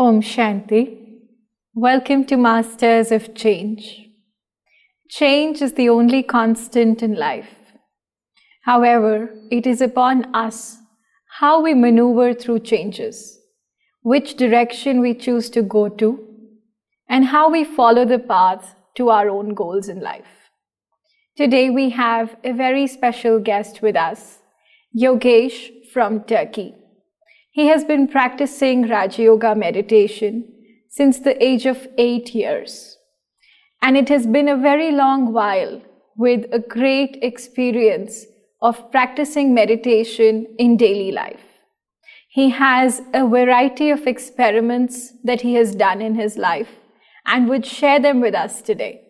Om Shanti. Welcome to Masters of Change. Change is the only constant in life. However, it is upon us how we maneuver through changes, which direction we choose to go to, and how we follow the path to our own goals in life. Today we have a very special guest with us, Yogesh from Turkey. He has been practicing Raja Yoga meditation since the age of 8 years. And it has been a very long while with a great experience of practicing meditation in daily life. He has a variety of experiments that he has done in his life and would share them with us today.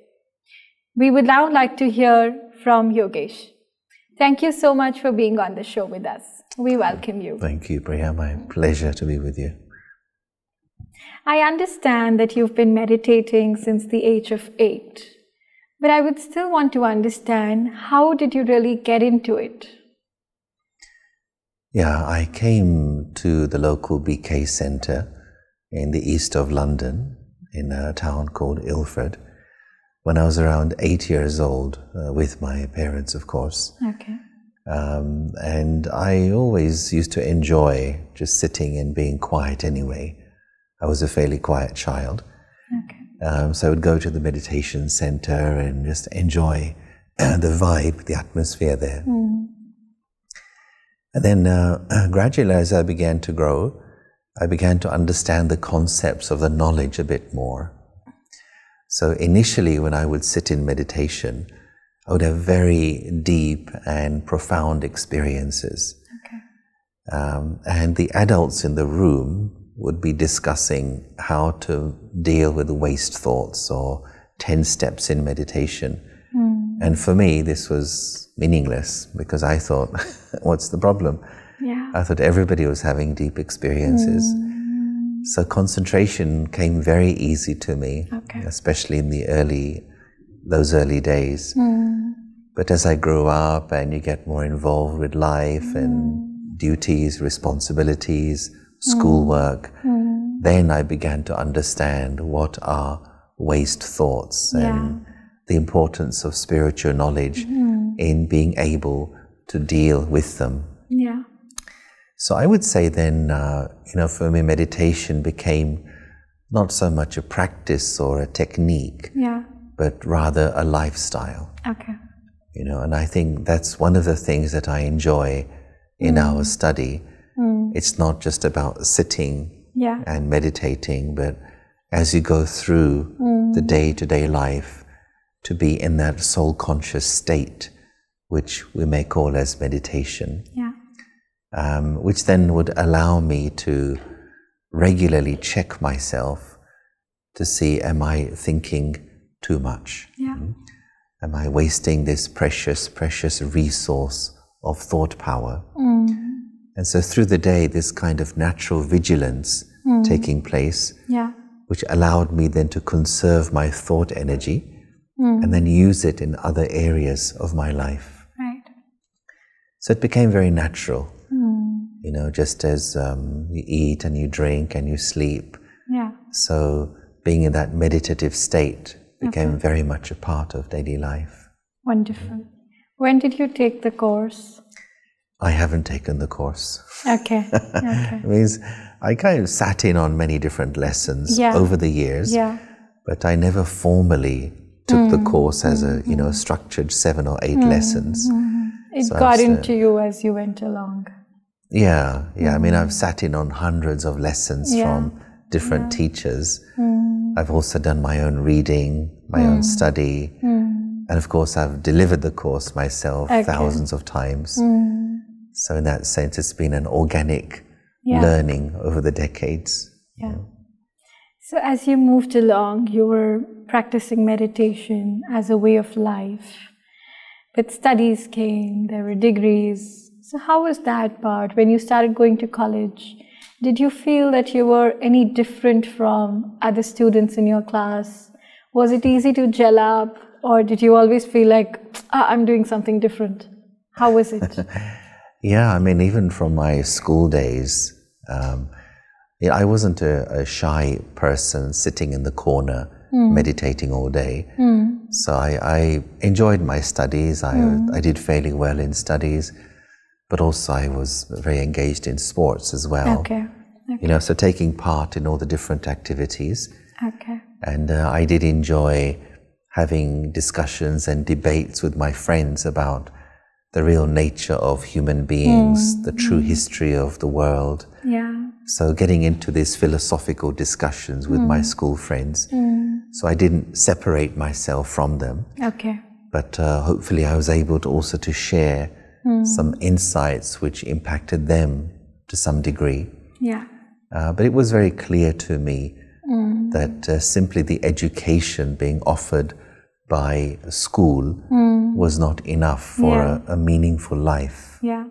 We would now like to hear from Yogesh. Thank you so much for being on the show with us. We welcome you. Thank you, Priya. My pleasure to be with you. I understand that you've been meditating since the age of 8, but I would still want to understand, how did you really get into it? Yeah, I came to the local BK Centre in the east of London, in a town called Ilford, when I was around 8 years old, with my parents, of course. Okay. And I always used to enjoy just sitting and being quiet anyway. I was a fairly quiet child. Okay. So I would go to the meditation center and just enjoy the vibe, the atmosphere there. And then gradually, as I began to grow, I began to understand the concepts of the knowledge a bit more. So initially, when I would sit in meditation, I would have very deep and profound experiences. Okay. And the adults in the room would be discussing how to deal with waste thoughts or 10 steps in meditation. And for me, this was meaningless because I thought, what's the problem? Yeah. I thought everybody was having deep experiences. So concentration came very easy to me, Okay. especially in those early days. But as I grew up and you get more involved with life and duties, responsibilities, schoolwork, then I began to understand what are waste thoughts and the importance of spiritual knowledge in being able to deal with them. Yeah. So I would say then, for me, meditation became not so much a practice or a technique, Yeah. but rather a lifestyle. Okay. And I think that's one of the things that I enjoy in our study. It's not just about sitting Yeah. and meditating, but as you go through the day-to-day life, to be in that soul-conscious state, which we may call as meditation, Yeah. which then would allow me to regularly check myself to see, am I thinking too much? Yeah. Am I wasting this precious, precious resource of thought power? And so through the day, this kind of natural vigilance taking place, Yeah. which allowed me then to conserve my thought energy and then use it in other areas of my life. Right. So it became very natural, just as you eat and you drink and you sleep. Yeah. So being in that meditative state became very much a part of daily life. Wonderful. When did you take the course? I haven't taken the course. Okay. Okay. It means I kind of sat in on many different lessons over the years, Yeah. but I never formally took the course as a, structured 7 or 8 lessons. It So got I've into you as you went along. Yeah. I mean, I've sat in on hundreds of lessons from different teachers. I've also done my own reading, my own study, and of course I've delivered the course myself thousands of times. So in that sense, it's been an organic learning over the decades. Yeah. So as you moved along, you were practicing meditation as a way of life. But studies came, there were degrees. So how was that part? When you started going to college, did you feel that you were any different from other students in your class? Was it easy to gel up, or did you always feel like, I'm doing something different? How was it? Yeah, I mean, even from my school days, I wasn't a shy person sitting in the corner meditating all day. So I enjoyed my studies. I did fairly well in studies, but also I was very engaged in sports as well. Okay. So taking part in all the different activities. Okay. And I did enjoy having discussions and debates with my friends about the real nature of human beings, the true history of the world. Yeah. So getting into these philosophical discussions with my school friends. So I didn't separate myself from them. Okay. But hopefully I was able to also to share some insights which impacted them to some degree. Yeah. But it was very clear to me that simply the education being offered by a school was not enough for a meaningful life. Yeah.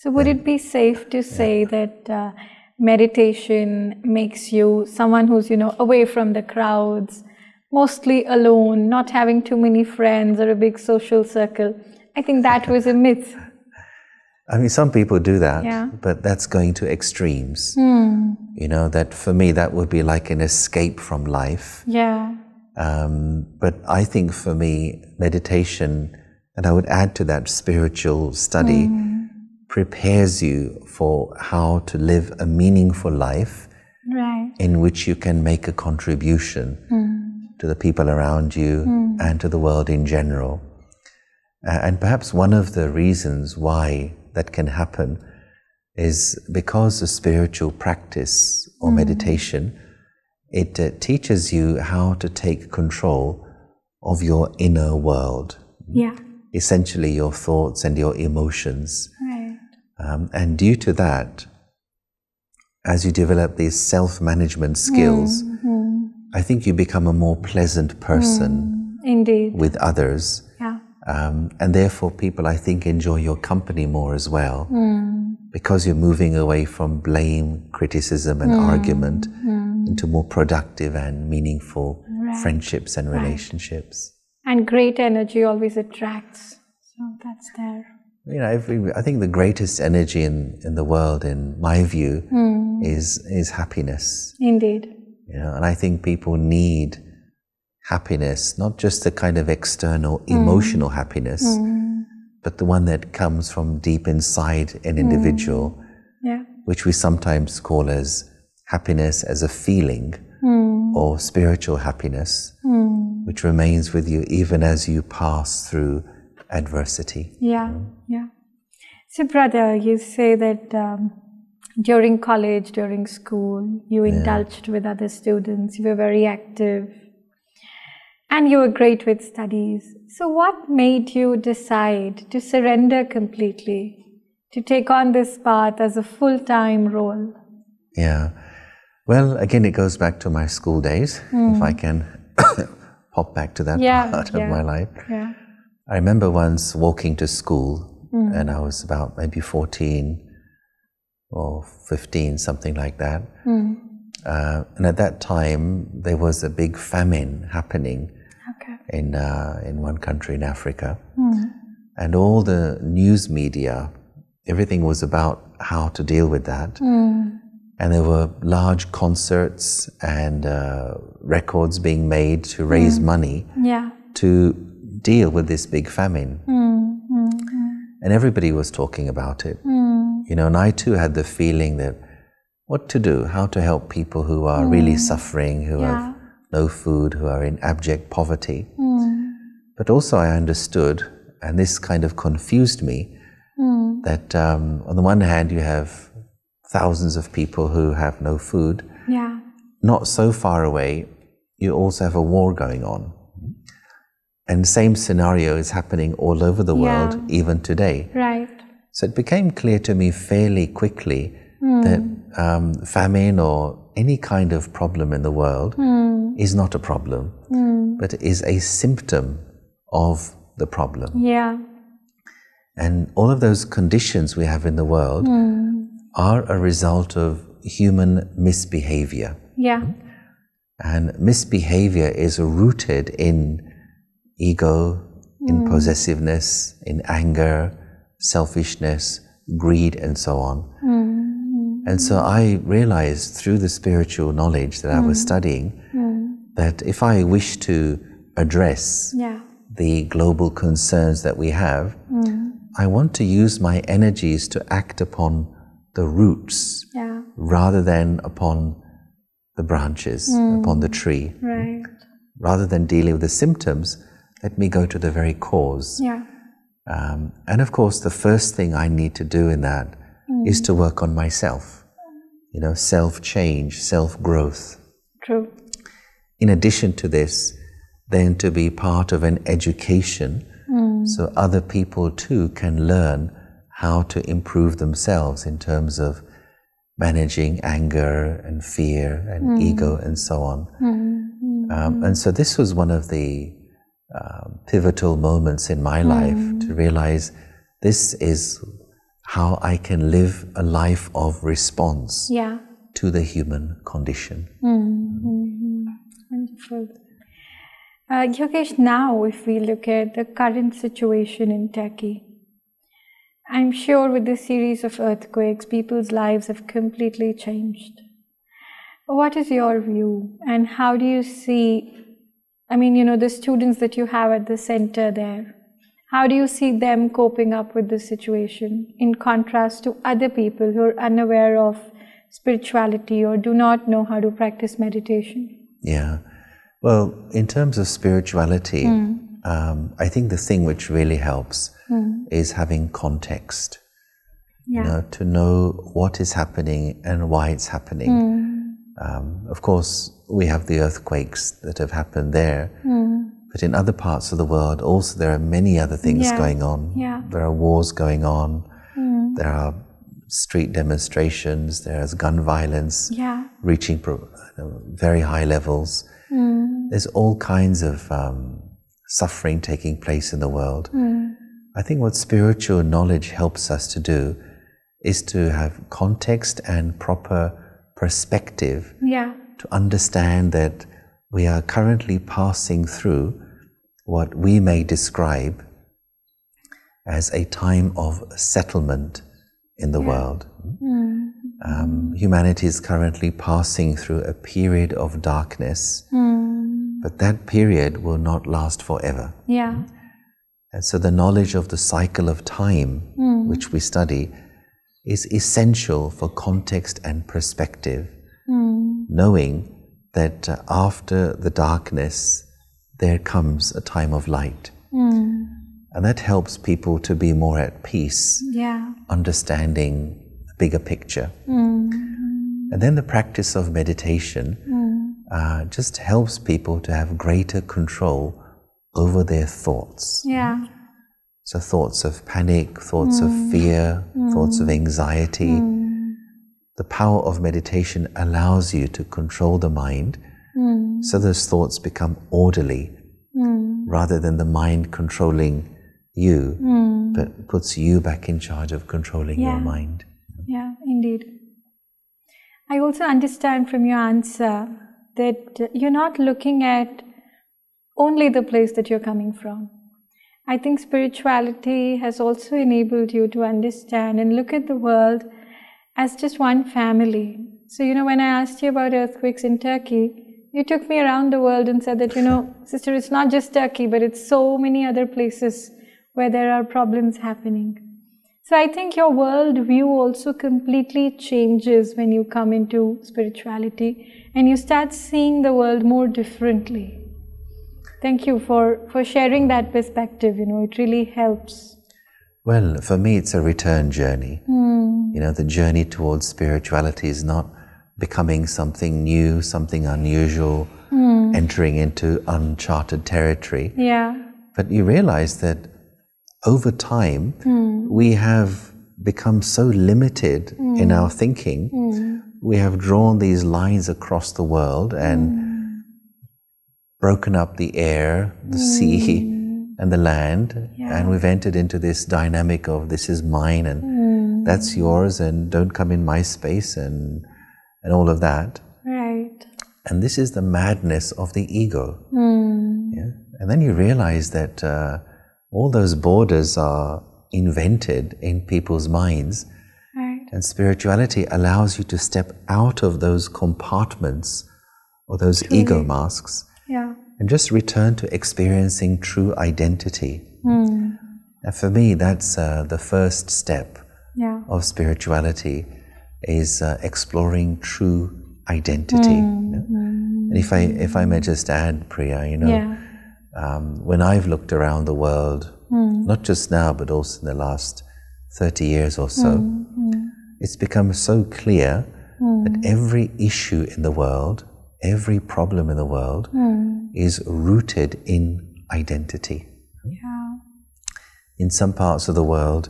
So would it be safe to say that meditation makes you someone who's, away from the crowds, mostly alone, not having too many friends or a big social circle? I think that was a myth. I mean, some people do that, but that's going to extremes. That for me, that would be like an escape from life. Yeah. But I think for me, meditation, and I would add to that spiritual study, prepares you for how to live a meaningful life in which you can make a contribution to the people around you and to the world in general. And perhaps one of the reasons why that can happen is because of spiritual practice or meditation, it teaches you how to take control of your inner world. Yeah. Essentially your thoughts and your emotions. And due to that, as you develop these self-management skills, I think you become a more pleasant person with others. And therefore people, I think, enjoy your company more as well, because you're moving away from blame, criticism and argument into more productive and meaningful friendships and relationships. And great energy always attracts, so that's there. I think the greatest energy in the world, in my view, is happiness. Indeed. And I think people need happiness, not just the kind of external emotional happiness, but the one that comes from deep inside an individual, which we sometimes call as happiness as a feeling, or spiritual happiness, which remains with you even as you pass through adversity. Yeah. So brother, you say that during college, during school, you indulged with other students, you were very active, and you were great with studies. So what made you decide to surrender completely, to take on this path as a full-time role? Yeah. Well, again, it goes back to my school days, if I can pop back to that part of my life. Yeah. I remember once walking to school, and I was about maybe 14 or 15, something like that. And at that time, there was a big famine happening in one country in Africa. And all the news media, everything was about how to deal with that. And there were large concerts and records being made to raise money to deal with this big famine. And everybody was talking about it. And I too had the feeling that what to do, how to help people who are really suffering, who have no food, who are in abject poverty. But also I understood, and this kind of confused me, that on the one hand you have thousands of people who have no food. Not so far away, you also have a war going on. And the same scenario is happening all over the world, even today. So it became clear to me fairly quickly that famine or any kind of problem in the world is not a problem, but is a symptom of the problem. And all of those conditions we have in the world are a result of human misbehavior. And misbehavior is rooted in ego, in possessiveness, in anger, selfishness, greed, and so on. And so I realized through the spiritual knowledge that I was studying that if I wish to address the global concerns that we have, I want to use my energies to act upon the roots rather than upon the branches, upon the tree. Right. Rather than dealing with the symptoms, let me go to the very cause. And of course, the first thing I need to do in that is to work on myself. You know, self-change, self-growth. True. In addition to this, then to be part of an education so other people too can learn how to improve themselves in terms of managing anger and fear and ego and so on. And so this was one of the pivotal moments in my life to realize this is how I can live a life of response to the human condition. Wonderful. Yogesh, now if we look at the current situation in Turkey, I'm sure with this series of earthquakes, people's lives have completely changed. What is your view, and how do you see, I mean, you know, the students that you have at the center there, how do you see them coping up with this situation in contrast to other people who are unaware of spirituality or do not know how to practice meditation? Yeah. Well, in terms of spirituality, I think the thing which really helps is having context. You know, to know what is happening and why it's happening. Of course, we have the earthquakes that have happened there, but in other parts of the world also there are many other things going on. There are wars going on, there are street demonstrations, there's gun violence reaching very high levels. There's all kinds of suffering taking place in the world. I think what spiritual knowledge helps us to do is to have context and proper perspective to understand that we are currently passing through what we may describe as a time of settlement in the world. Humanity is currently passing through a period of darkness, but that period will not last forever. And so the knowledge of the cycle of time, which we study, is essential for context and perspective, knowing that after the darkness, there comes a time of light. And that helps people to be more at peace, understanding the bigger picture. And then the practice of meditation just helps people to have greater control over their thoughts. So thoughts of panic, thoughts of fear, thoughts of anxiety. The power of meditation allows you to control the mind so those thoughts become orderly rather than the mind controlling you, but puts you back in charge of controlling your mind. Yeah, indeed. I also understand from your answer that you're not looking at only the place that you're coming from. I think spirituality has also enabled you to understand and look at the world as just one family. So, you know, when I asked you about earthquakes in Turkey, you took me around the world and said that, you know, sister, it's not just Turkey, but it's so many other places where there are problems happening. So I think your world view also completely changes when you come into spirituality and you start seeing the world more differently. Thank you for sharing that perspective. You know, it really helps. Well, for me, it's a return journey. You know, the journey towards spirituality is not becoming something new, something unusual, entering into uncharted territory. But you realize that over time, we have become so limited in our thinking. We have drawn these lines across the world and broken up the air, the sea, and the land, and we've entered into this dynamic of this is mine and that's yours and don't come in my space and all of that. Right. And this is the madness of the ego. And then you realize that all those borders are invented in people's minds And spirituality allows you to step out of those compartments or those ego masks and just return to experiencing true identity. And for me, that's the first step of spirituality, is exploring true identity. And if I may just add, Priya, when I've looked around the world, not just now, but also in the last 30 years or so, it's become so clear that every issue in the world, every problem in the world is rooted in identity. In some parts of the world,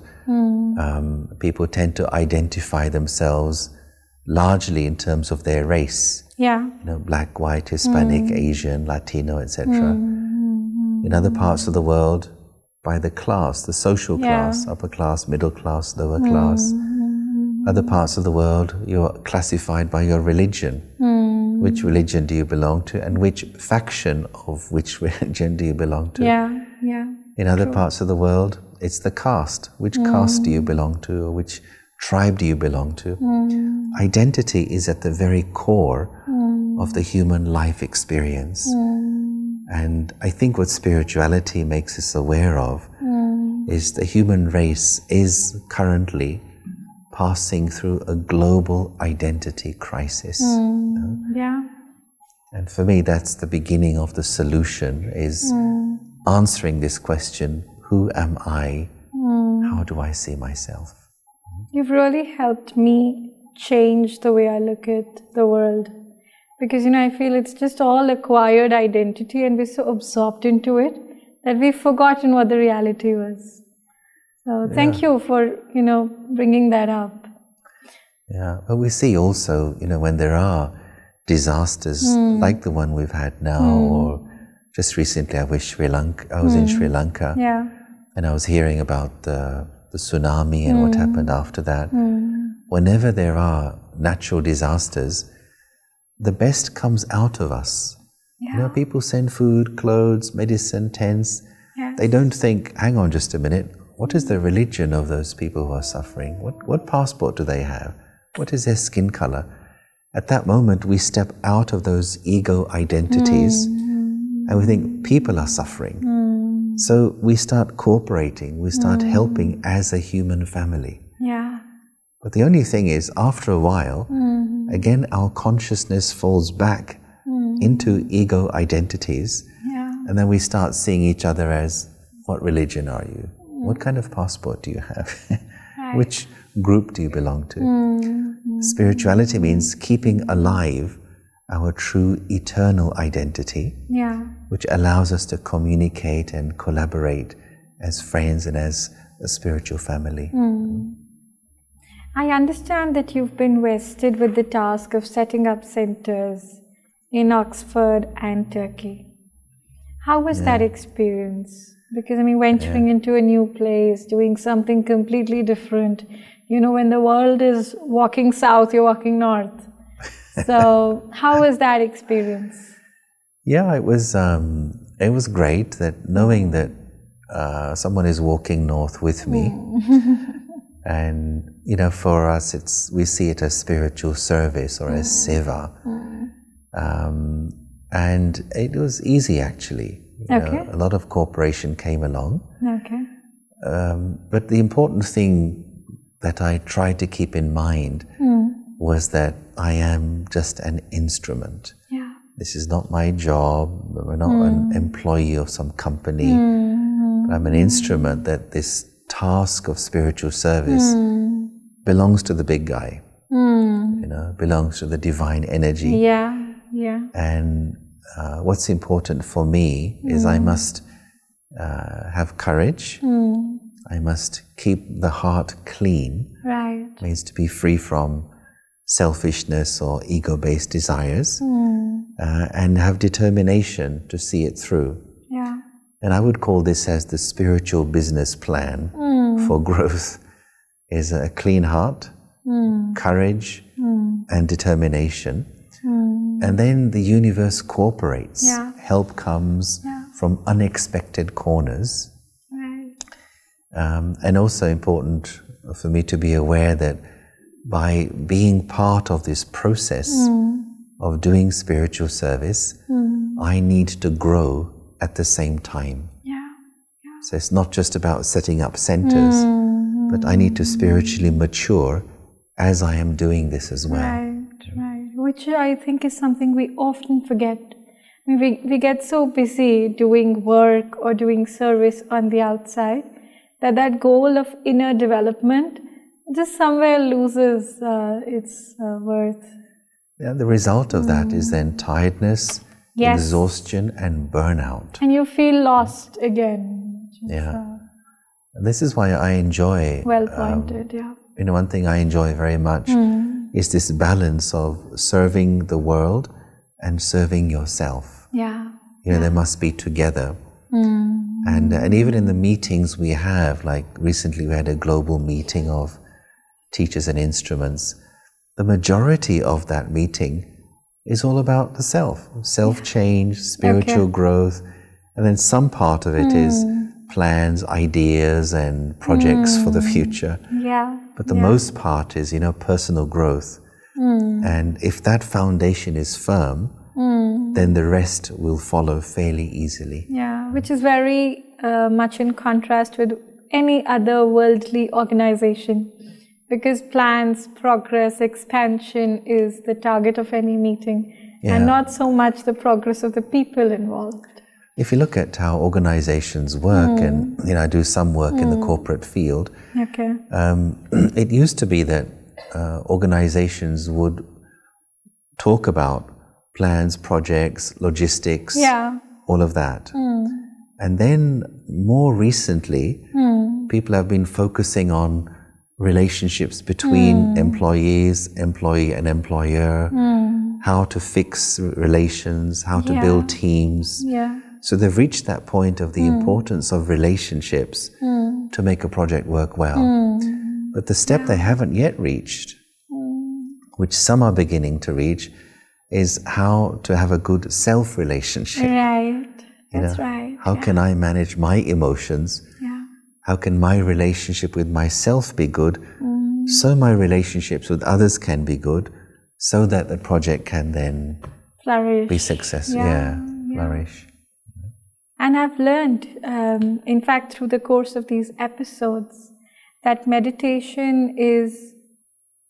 people tend to identify themselves largely in terms of their race. Black, white, Hispanic, Asian, Latino, etc. In other parts of the world, by the class, the social class, upper class, middle class, lower class. Other parts of the world, you're classified by your religion. Which religion do you belong to, and which faction of which religion do you belong to? In other parts of the world, it's the caste. Which caste do you belong to, or which tribe do you belong to? Identity is at the very core of the human life experience. And I think what spirituality makes us aware of is the human race is currently passing through a global identity crisis. And for me, that's the beginning of the solution, is answering this question: who am I? How do I see myself? You've really helped me change the way I look at the world. Because, I feel it's just all acquired identity, and we're so absorbed into it that we've forgotten what the reality was. So thank you for, bringing that up. But we see also, when there are disasters like the one we've had now, or just recently I was in Sri Lanka, and I was hearing about the tsunami and what happened after that. Whenever there are natural disasters, the best comes out of us. People send food, clothes, medicine, tents. They don't think, hang on just a minute, what is the religion of those people who are suffering? What passport do they have? What is their skin color? At that moment, we step out of those ego identities and we think people are suffering. So we start cooperating, we start helping as a human family. But the only thing is, after a while, again, our consciousness falls back into ego identities, and then we start seeing each other as, what religion are you? What kind of passport do you have? Which group do you belong to? Spirituality means keeping alive our true eternal identity, which allows us to communicate and collaborate as friends and as a spiritual family. I understand that you've been vested with the task of setting up centers in Oxford and Turkey. How was that experience? Because, venturing into a new place, doing something completely different, when the world is walking south, you're walking north. So, how was that experience? It was great, that knowing that someone is walking north with me. And, for us, we see it as spiritual service or as seva. And it was easy, actually. A lot of cooperation came along. But the important thing that I tried to keep in mind was that I am just an instrument. This is not my job. I'm not an employee of some company. But I'm an instrument, that this task of spiritual service belongs to the big guy, belongs to the divine energy. And what's important for me is I must have courage. I must keep the heart clean. It means to be free from selfishness or ego-based desires, and have determination to see it through. And I would call this as the spiritual business plan for growth, is a clean heart, courage, and determination. And then the universe cooperates. Help comes from unexpected corners. And also important for me to be aware that by being part of this process of doing spiritual service, I need to grow at the same time. So it's not just about setting up centers, but I need to spiritually mature as I am doing this as well. Right. Which I think is something we often forget. I mean, we get so busy doing work or doing service on the outside that goal of inner development just somewhere loses its worth. Yeah, the result of that is then tiredness, exhaustion and burnout. And you feel lost again. And this is why I enjoy... Well pointed, You know, one thing I enjoy very much is this balance of serving the world and serving yourself. You know, they must be together. And even in the meetings we have, like recently we had a global meeting of teachers and instruments, the majority of that meeting is all about the self-change, spiritual growth, and then some part of it is plans, ideas and projects for the future. But the most part is, you know, personal growth. And if that foundation is firm, then the rest will follow fairly easily. Which is very much in contrast with any other worldly organization, because plans, progress, expansion is the target of any meeting, and not so much the progress of the people involved. If you look at how organizations work, and you know, I do some work in the corporate field, it used to be that organizations would talk about plans, projects, logistics, all of that. And then more recently, people have been focusing on relationships between employees, employee and employer, how to fix relations, how to build teams. So they've reached that point of the importance of relationships to make a project work well. But the step they haven't yet reached, which some are beginning to reach, is how to have a good self-relationship. That's right. How can I manage my emotions? How can my relationship with myself be good, so my relationships with others can be good, so that the project can then flourish, be successful. Flourish. And I've learned, in fact, through the course of these episodes, that meditation is,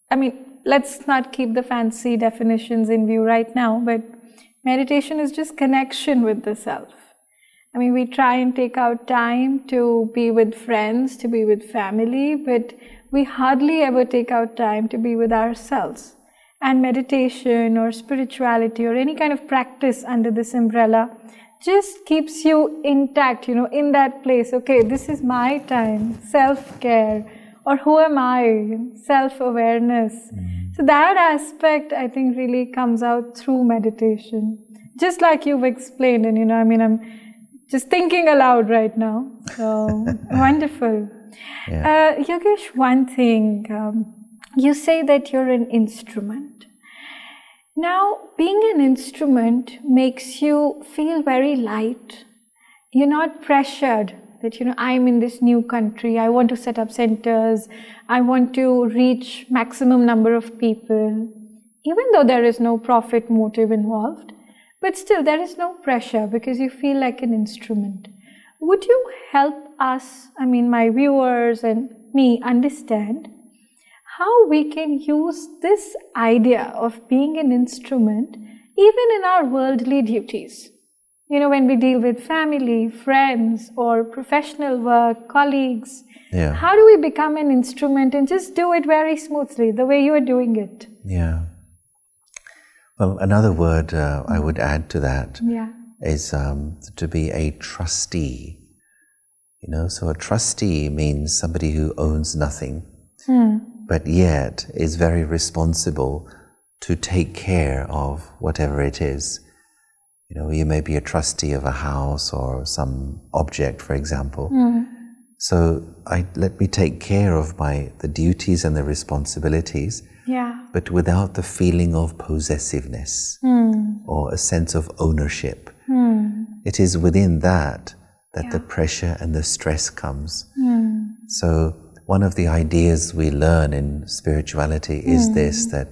I mean, let's not keep the fancy definitions in view right now, but meditation is just connection with the self. I mean, we try and take out time to be with friends, to be with family, but we hardly ever take out time to be with ourselves. And meditation or spirituality or any kind of practice under this umbrella just keeps you intact, you know, in that place. Okay, this is my time, self-care, or who am I, self-awareness. So that aspect, I think, really comes out through meditation. Just like you've explained, and you know, I mean, I'm just thinking aloud right now. So, wonderful. Yogesh, one thing, you say that you're an instrument. Now, being an instrument makes you feel very light. You're not pressured that, you know, I'm in this new country, I want to set up centers, I want to reach maximum number of people, even though there is no profit motive involved. But still, there is no pressure because you feel like an instrument. Would you help us, I mean, my viewers and me, understand how we can use this idea of being an instrument even in our worldly duties? You know, when we deal with family, friends, or professional work, colleagues, how do we become an instrument and just do it very smoothly, the way you are doing it? Well, another word I would add to that is to be a trustee. You know, so a trustee means somebody who owns nothing, but yet is very responsible to take care of whatever it is. You know, you may be a trustee of a house or some object, for example. So let me take care of the duties and the responsibilities, but without the feeling of possessiveness or a sense of ownership. It is within that the pressure and the stress comes. So one of the ideas we learn in spirituality is this, that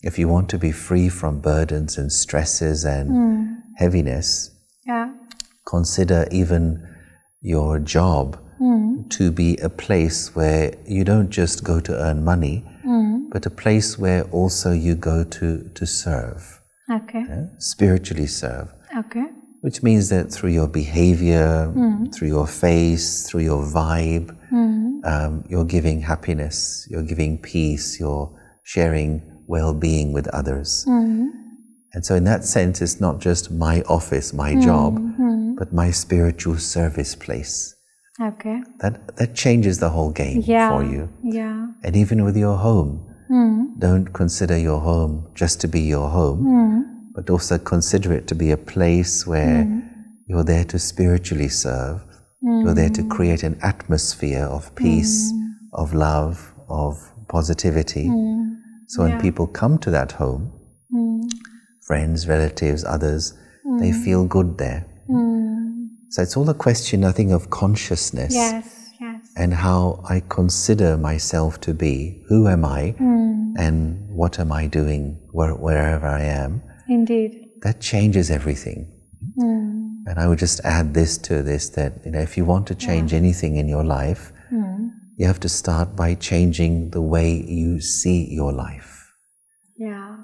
if you want to be free from burdens and stresses and heaviness, consider even your job to be a place where you don't just go to earn money, but a place where also you go to serve. Okay. Spiritually serve. Okay. Which means that through your behavior, through your face, through your vibe, you're giving happiness, you're giving peace, you're sharing well-being with others. And so in that sense, it's not just my office, my job, but my spiritual service place. Okay. That changes the whole game for you. Yeah. And even with your home, don't consider your home just to be your home, but also consider it to be a place where you're there to spiritually serve. You're there to create an atmosphere of peace, of love, of positivity. So when people come to that home, friends, relatives, others, they feel good there. So it's all a question, I think, of consciousness. Yes, yes. And how I consider myself to be. Who am I? And what am I doing wherever I am? Indeed. That changes everything. And I would just add this to this, that if you want to change anything in your life, you have to start by changing the way you see your life. Yeah.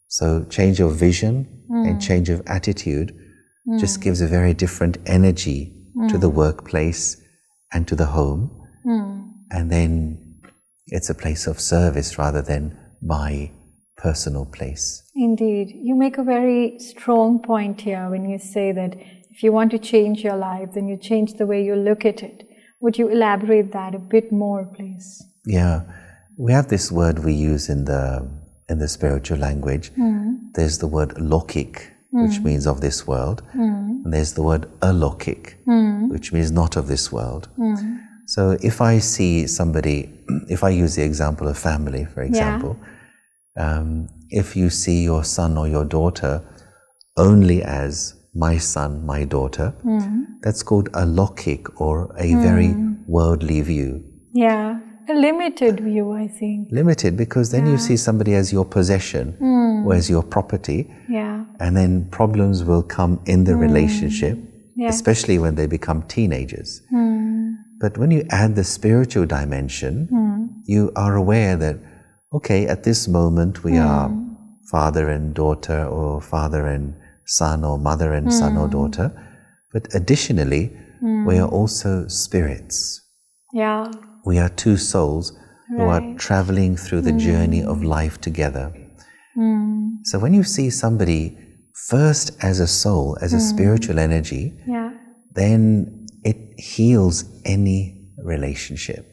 So change your vision and change of attitude just gives a very different energy to the workplace and to the home. And then it's a place of service rather than my personal place. Indeed. You make a very strong point here when you say that if you want to change your life, then you change the way you look at it. Would you elaborate that a bit more, please? Yeah. We have this word we use in the spiritual language. There's the word lokik, which means of this world. And there's the word alokik, which means not of this world. So if I see somebody, if I use the example of family, for example, if you see your son or your daughter only as my son, my daughter, that's called a lokik, or a very worldly view. Yeah, a limited view, I think. Limited, because then you see somebody as your possession or as your property, and then problems will come in the relationship, especially when they become teenagers. But when you add the spiritual dimension, you are aware that, okay, at this moment we are father and daughter, or father and son, or mother and son or daughter, but additionally we are also spirits. Yeah. We are two souls who are traveling through the journey of life together. So when you see somebody first as a soul, as a spiritual energy, then it heals any relationship.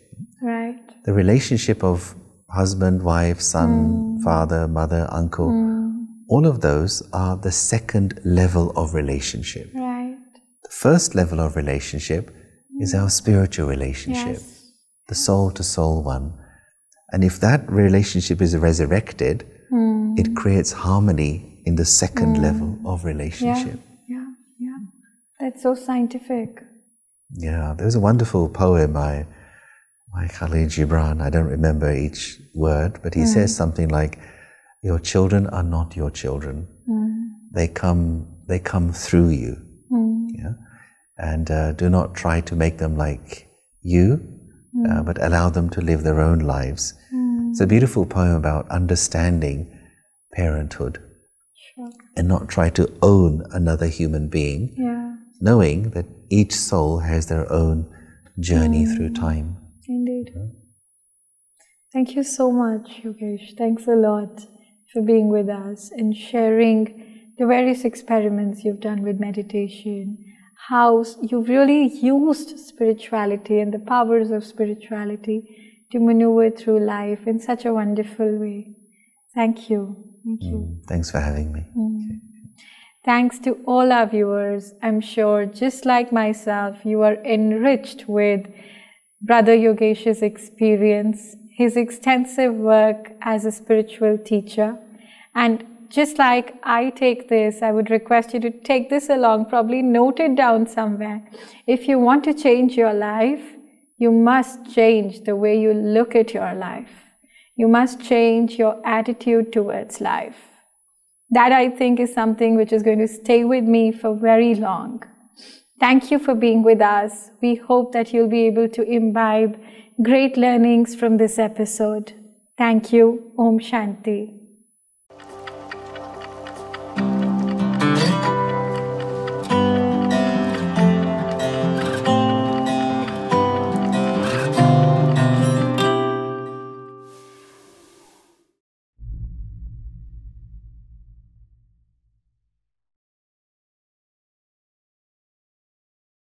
Right. The relationship of husband, wife, son, father, mother, uncle, all of those are the second level of relationship. Right. The first level of relationship is our spiritual relationship, the soul-to-soul one. And if that relationship is resurrected, it creates harmony in the second level of relationship. Yeah. That's so scientific. Yeah, there's a wonderful poem by Khalil Gibran. I don't remember each word, but he says something like, your children are not your children. They come through you. And do not try to make them like you, but allow them to live their own lives. It's a beautiful poem about understanding parenthood and not try to own another human being, knowing that each soul has their own journey through time. Indeed. Thank you so much, Yogesh. Thanks a lot for being with us and sharing the various experiments you've done with meditation, how you've really used spirituality and the powers of spirituality to maneuver through life in such a wonderful way. Thank you. Thank you. Thanks for having me. Okay. Thanks to all our viewers. I'm sure, just like myself, you are enriched with Brother Yogesh's experience, his extensive work as a spiritual teacher. And just like I take this, I would request you to take this along, probably note it down somewhere. If you want to change your life, You must change the way you look at your life. You must change your attitude towards life. That, I think, is something which is going to stay with me for very long. Thank you for being with us. We hope that you'll be able to imbibe great learnings from this episode. Thank you. Om Shanti.